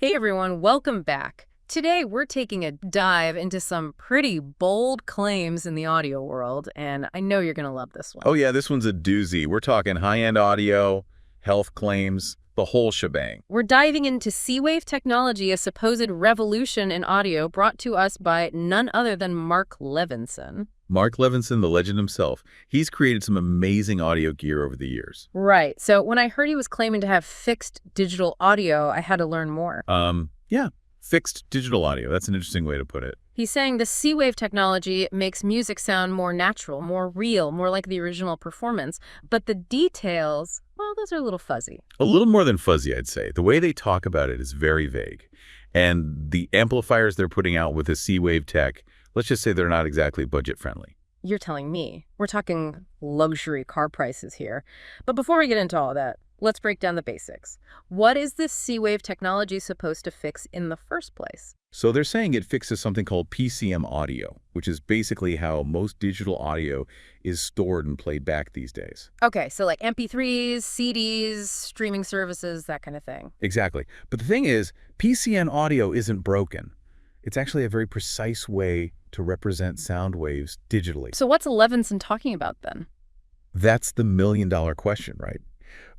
Hey everyone, welcome back. Today we're taking a dive into some pretty bold claims in the audio world, and I know you're going to love this one. Oh yeah, this one's a doozy. We're talking high-end audio, health claims, the whole shebang. We're diving into C-Wave technology, a supposed revolution in audio brought to us by none other than Mark Levinson. Mark Levinson, the legend himself, he's created some amazing audio gear over the years. Right, so when I heard he was claiming to have fixed digital audio, I had to learn more. Yeah, fixed digital audio. That's an interesting way to put it. He's saying the C-Wave technology makes music sound more natural, more real, more like the original performance. But the details, well, those are a little fuzzy. A little more than fuzzy, I'd say. The way they talk about it is very vague. And the amplifiers they're putting out with the C-Wave tech, let's just say they're not exactly budget-friendly. You're telling me. We're talking luxury car prices here. But before we get into all that, let's break down the basics. What is this C-Wave technology supposed to fix in the first place? So they're saying it fixes something called PCM audio, which is basically how most digital audio is stored and played back these days. Okay, so like MP3s, CDs, streaming services, that kind of thing. Exactly. But the thing is, PCM audio isn't broken. It's actually a very precise way to represent sound waves digitally. So what's Levinson talking about then? That's the million-dollar question, right?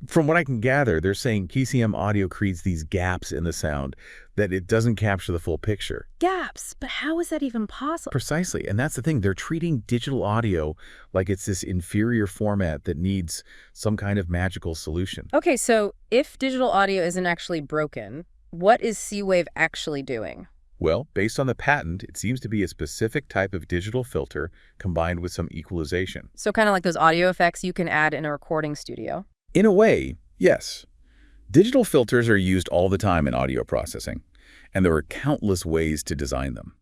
From what I can gather, they're saying PCM audio creates these gaps in the sound that it doesn't capture the full picture. Gaps? But how is that even possible? Precisely, and that's the thing. They're treating digital audio like it's this inferior format that needs some kind of magical solution. Okay, so if digital audio isn't actually broken, what is C-Wave actually doing? Well, based on the patent, it seems to be a specific type of digital filter combined with some equalization. So kind of like those audio effects you can add in a recording studio. In a way, yes. Digital filters are used all the time in audio processing, and there are countless ways to design them.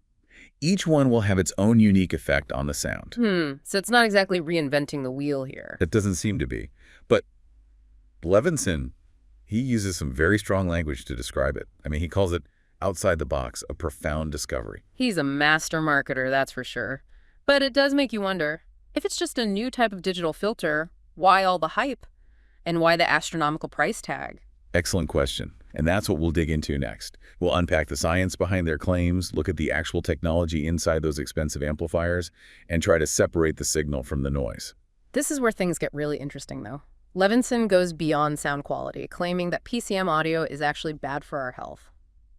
Each one will have its own unique effect on the sound. So it's not exactly reinventing the wheel here. That doesn't seem to be. But Levinson, he uses some very strong language to describe it. I mean, he calls it outside the box, a profound discovery. He's a master marketer, that's for sure. But it does make you wonder, if it's just a new type of digital filter, why all the hype? And why the astronomical price tag? Excellent question. And that's what we'll dig into next. We'll unpack the science behind their claims, look at the actual technology inside those expensive amplifiers, and try to separate the signal from the noise. This is where things get really interesting, though. Levinson goes beyond sound quality, claiming that PCM audio is actually bad for our health.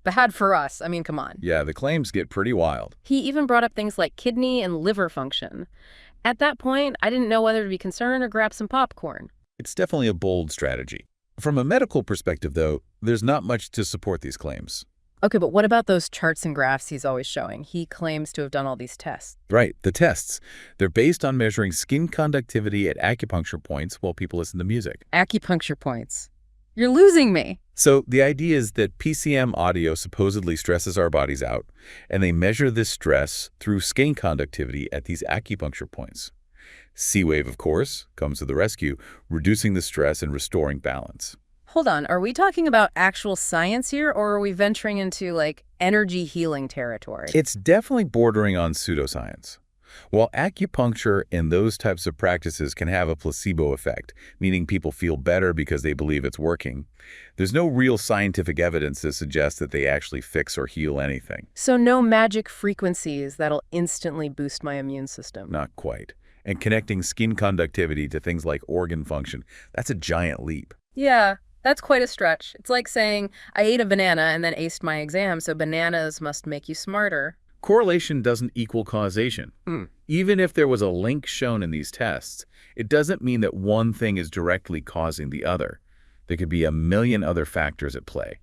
Bad for us. I mean, come on. Yeah, the claims get pretty wild. He even brought up things like kidney and liver function. At that point, I didn't know whether to be concerned or grab some popcorn. It's definitely a bold strategy. From a medical perspective, though, there's not much to support these claims. Okay, but what about those charts and graphs he's always showing? He claims to have done all these tests. Right, the tests. They're based on measuring skin conductivity at acupuncture points while people listen to music. Acupuncture points. You're losing me. So the idea is that PCM audio supposedly stresses our bodies out, and they measure this stress through skin conductivity at these acupuncture points. C-Wave, of course, comes to the rescue, reducing the stress and restoring balance. Hold on, are we talking about actual science here, or are we venturing into, like, energy healing territory? It's definitely bordering on pseudoscience. While acupuncture and those types of practices can have a placebo effect, meaning people feel better because they believe it's working, there's no real scientific evidence to suggest that they actually fix or heal anything. So no magic frequencies that'll instantly boost my immune system? Not quite. And connecting skin conductivity to things like organ function, that's a giant leap. Yeah, that's quite a stretch. It's like saying, I ate a banana and then aced my exam, so bananas must make you smarter. Correlation doesn't equal causation. Even if there was a link shown in these tests, it doesn't mean that one thing is directly causing the other. There could be a million other factors at play.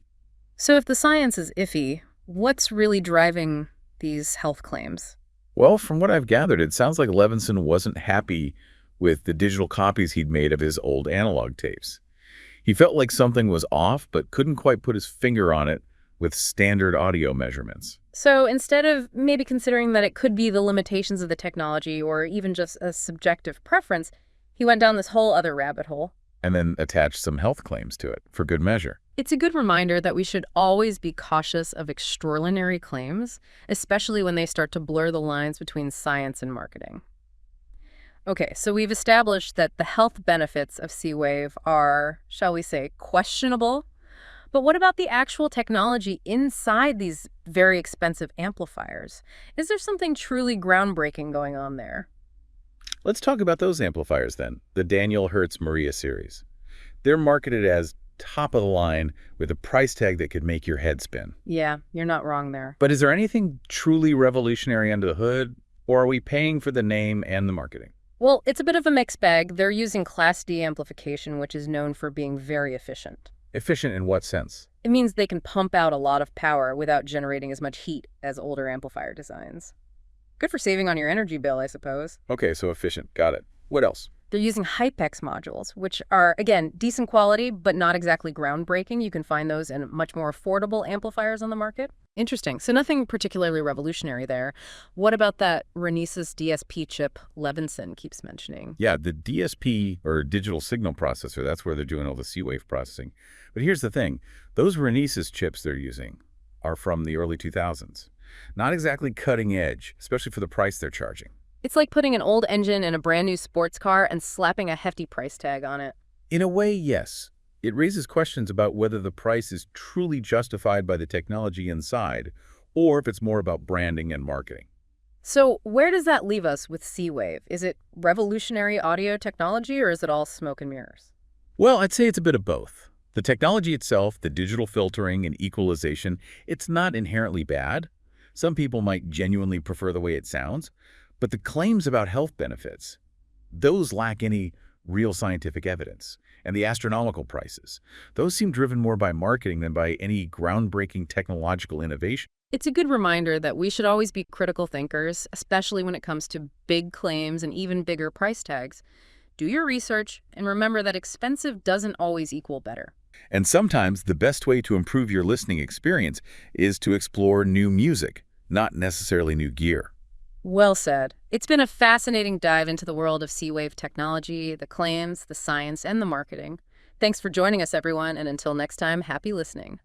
So if the science is iffy, what's really driving these health claims? Well, from what I've gathered, it sounds like Levinson wasn't happy with the digital copies he'd made of his old analog tapes. He felt like something was off, but couldn't quite put his finger on it with standard audio measurements. So instead of maybe considering that it could be the limitations of the technology or even just a subjective preference, he went down this whole other rabbit hole. And then attached some health claims to it, for good measure. It's a good reminder that we should always be cautious of extraordinary claims, especially when they start to blur the lines between science and marketing. Okay, so we've established that the health benefits of C-Wave are, shall we say, questionable, But what about the actual technology inside these very expensive amplifiers? Is there something truly groundbreaking going on there? Let's talk about those amplifiers then, the Daniel Hertz Maria series. They're marketed as top of the line with a price tag that could make your head spin. Yeah, you're not wrong there. But is there anything truly revolutionary under the hood, or are we paying for the name and the marketing? Well, it's a bit of a mixed bag. They're using Class D amplification, which is known for being very efficient. Efficient in what sense? It means they can pump out a lot of power without generating as much heat as older amplifier designs. Good for saving on your energy bill, I suppose. Okay, so efficient. Got it. What else? They're using Hypex modules, which are, again, decent quality, but not exactly groundbreaking. You can find those in much more affordable amplifiers on the market. Interesting. So nothing particularly revolutionary there. What about that Renesas DSP chip Levinson keeps mentioning? Yeah, the DSP, or digital signal processor, that's where they're doing all the C-wave processing. But here's the thing. Those Renesas chips they're using are from the early 2000s. Not exactly cutting edge, especially for the price they're charging. It's like putting an old engine in a brand new sports car and slapping a hefty price tag on it. In a way, yes. It raises questions about whether the price is truly justified by the technology inside, or if it's more about branding and marketing. So where does that leave us with C-Wave? Is it revolutionary audio technology, or is it all smoke and mirrors? Well, I'd say it's a bit of both. The technology itself, the digital filtering and equalization, it's not inherently bad. Some people might genuinely prefer the way it sounds, but the claims about health benefits, those lack any real scientific evidence. And the astronomical prices, those seem driven more by marketing than by any groundbreaking technological innovation. It's a good reminder that we should always be critical thinkers, especially when it comes to big claims and even bigger price tags. Do your research and remember that expensive doesn't always equal better. And sometimes the best way to improve your listening experience is to explore new music, not necessarily new gear. Well said. It's been a fascinating dive into the world of C-Wave technology, the claims, the science, and the marketing. Thanks for joining us, everyone, and until next time, happy listening.